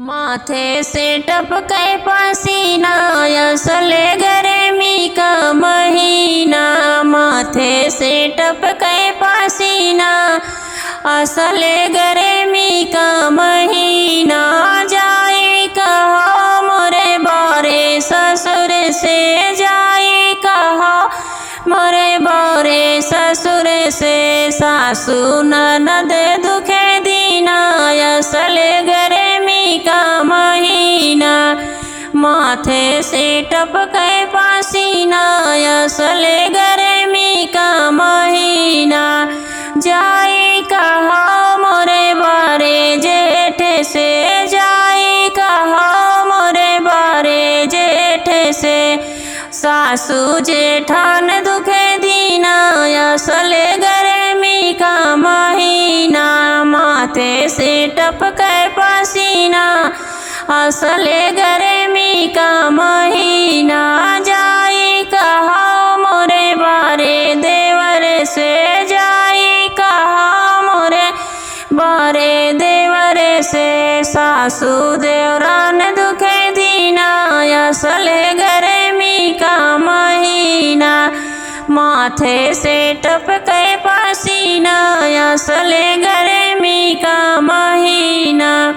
माथे से टपके पसीना, असले गर्मी का महीना। माथे से टपके पसीना, असले गर्मी का महीना। जाए कहा मोरे बारे ससुर से, जाए कहा मोरे बारे ससुर से। सासू ननद दुखे दीना, असले गर्मी का महीना। माथे से टपके पसीना, असले गर्मी का महीना। जाए कहा मोरे बारे जेठ से, जाए कहा मोरे बारे जेठ से। सासू जेठान दुखे दीना, असले गर्मी का महीना। माथे से टपके पसीना, असले गर्मी का महीना। जाए कहा मोरे बारे देवर से, जाए कहा मोरे बारे देवर से। सासू देवरान दुखे दीना, असले गर्मी का महीना। माथे से टपके पसीना, असले गर्मी का महीना।